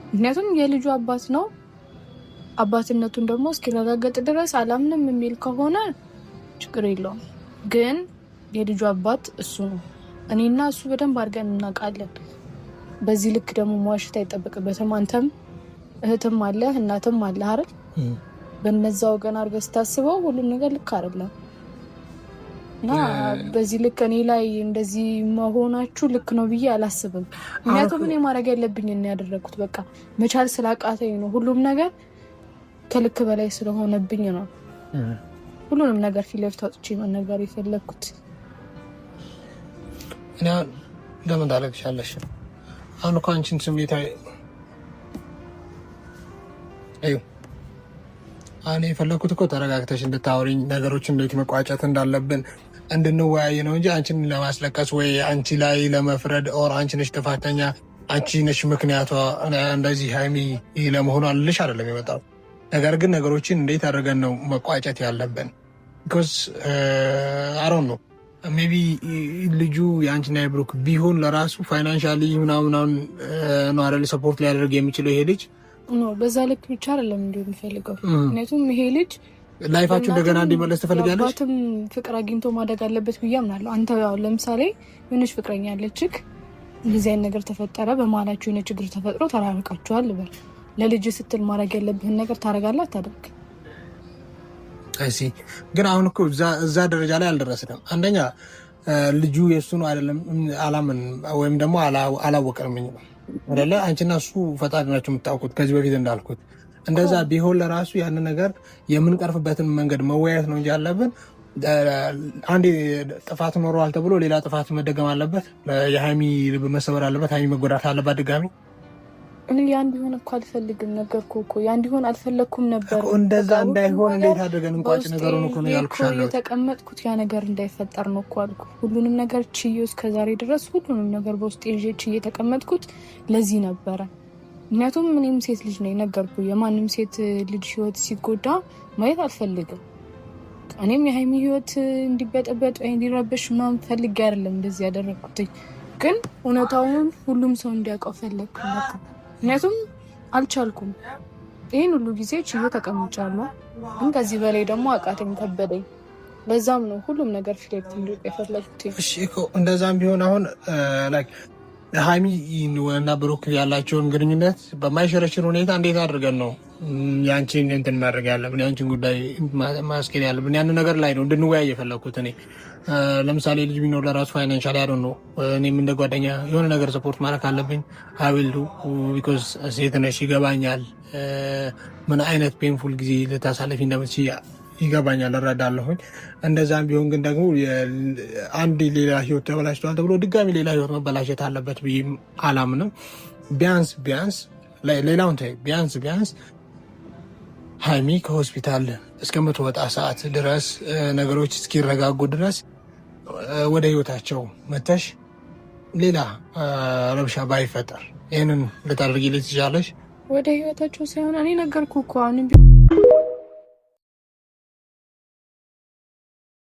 ምክንያቱም የልጁ አባት ነው። አባትነቱን ደግሞ እስኪረጋገጥ ድረስ አላምንም የሚል ከሆነ ችግር የለውም። ግን የልጁ አባት እሱ ነው። እኔና እሱ በደንብ አድርገን እናውቃለን። በዚህ ልክ ደግሞ መዋሸት አይጠበቅበትም። አንተም እህትም አለ እናትም አለ አይደል? በነዛ ወገን አድርገህ ስታስበው ሁሉም ነገር ልክ አይደለም እና በዚህ ልክ እኔ ላይ እንደዚህ መሆናችሁ ልክ ነው ብዬ አላስብም። ምክንያቱም እኔ ማድረግ ያለብኝ እና ያደረኩት በቃ መቻል ስላቃተኝ ነው። ሁሉም ነገር ከልክ በላይ ስለሆነብኝ ነው ሁሉንም ነገር ፊት ለፊት አውጥቼ መናገር የፈለኩት። እና ለምን ታለቅሻለሽ? አሁን እኮ አንቺን ስሜታዊ እኔ የፈለኩት እኮ ተረጋግተሽ እንድታወሪኝ ነገሮችን እንዴት መቋጨት እንዳለብን እንድንወያይ ነው እንጂ አንቺን ለማስለቀስ ወይ አንቺ ላይ ለመፍረድ ኦር አንቺ ነሽ ጥፋተኛ አንቺ ነሽ ምክንያቷ እንደዚህ ሀይሚ ለመሆኑ አልልሽ አይደለም የመጣው። ነገር ግን ነገሮችን እንዴት አድርገን ነው መቋጨት ያለብን? ቢኮዝ አሮን ነው ሜቢ ልጁ የአንቺና የብሩክ ቢሆን ለራሱ ፋይናንሻሊ ምናምን ነው አይደል ሰፖርት ሊያደርግ የሚችለው ይሄ ልጅ በዛ ልክ ብቻ አይደለም እንዲሁ የሚፈልገው። ምክንያቱም ይሄ ልጅ ላይፋችሁ እንደገና እንዲመለስ ትፈልጋለች። አባትም ፍቅር አግኝቶ ማደግ አለበት ብዬ አምናለሁ። አንተ ለምሳሌ የሆነች ፍቅረኛ ያለችክ እንደዚህ አይነት ነገር ተፈጠረ፣ በመሀላችሁ የሆነ ችግር ተፈጥሮ ተራርቃችኋል ልበል። ለልጅ ስትል ማድረግ ያለብህን ነገር ታደርጋለህ አታደርግ? እሺ ግን አሁን እኮ እዛ ደረጃ ላይ አልደረስንም። አንደኛ ልጁ የእሱ ነው አይደለም አላምን ወይም ደግሞ አላወቀንም አይደለ? አንቺና እሱ ፈጣሪ ናቸው የምታውቁት። ከዚህ በፊት እንዳልኩት እንደዛ ቢሆን ለራሱ ያንን ነገር የምንቀርፍበትን መንገድ መወያየት ነው እንጂ ያለብን አንዴ ጥፋት ኖረዋል ተብሎ ሌላ ጥፋት መደገም አለበት። የሀይሚ ልብ መሰበር አለበት። ሀይሚ መጎዳት አለባት ድጋሚ። እኔ ያ እንዲሆን እኮ አልፈልግም ነገርኩ እኮ ያ እንዲሆን አልፈለኩም ነበር። እንደዛ እንዳይሆን እንዴት አድርገን እንቋጭ ነገሩን እኮ ነው ያልኩሻለሁ። የተቀመጥኩት ያ ነገር እንዳይፈጠር ነው እኮ አልኩ። ሁሉንም ነገር ችዬ እስከዛሬ ድረስ ሁሉንም ነገር በውስጥ ይዤ ችዬ የተቀመጥኩት ለዚህ ነበረ። ምክንያቱም እኔም ሴት ልጅ ነኝ ነገርኩ። የማንም ሴት ልጅ ህይወት ሲጎዳ ማየት አልፈልግም። እኔም የሀይሚ ህይወት እንዲበጠበጥ ወይ እንዲረበሽ ምናምን ፈልጌ አይደለም እንደዚህ ያደረኩት። ግን እውነታውን ሁሉም ሰው እንዲያውቀው ፈለግኩ። ምክንያቱም አልቻልኩም። ይህን ሁሉ ጊዜ ችዬ ተቀምጫለሁ። ግን ከዚህ በላይ ደግሞ አቃተኝ፣ ከበደኝ። በዛም ነው ሁሉም ነገር ፊሌክት እንዲወጣ የፈለግኩት። እሺ እኮ እንደዛም ቢሆን አሁን ላይክ ሀይሚ እና ብሩክ ያላቸውን ግንኙነት በማይሸረሽር ሁኔታ እንዴት አድርገን ነው ያንቺን እንትን ማድረግ ያለብን፣ ያንቺን ጉዳይ ማስኬድ ያለብን? ያን ነገር ላይ ነው እንድንወያይ የፈለግኩት እኔ። ለምሳሌ ልጅ ቢኖር ለራሱ ፋይናንሻል ያለ ነው። እኔም እንደ ጓደኛ የሆነ ነገር ሰፖርት ማድረግ አለብኝ። ሀዊልዱ ቢኮዝ ሴት ነሽ፣ ይገባኛል ምን አይነት ፔንፉል ጊዜ ልታሳለፊ እንደምትችይ ይገባኛል፣ እረዳለሁኝ። እንደዛም ቢሆን ግን ደግሞ አንድ ሌላ ህይወት ተበላሽተዋል ተብሎ ድጋሚ ሌላ ህይወት መበላሸት አለበት ብዬ አላምንም። ቢያንስ ሌላውን ታይ ቢያንስ ሀይሚ ከሆስፒታል እስከምትወጣ ሰዓት ድረስ ነገሮች እስኪረጋጉ ድረስ ወደ ህይወታቸው መተሽ ሌላ ረብሻ ባይፈጠር ይህንን ልታደርጊልኝ ትችላለሽ? ወደ ህይወታቸው ሳይሆን እኔ ነገርኩ እኮ አሁን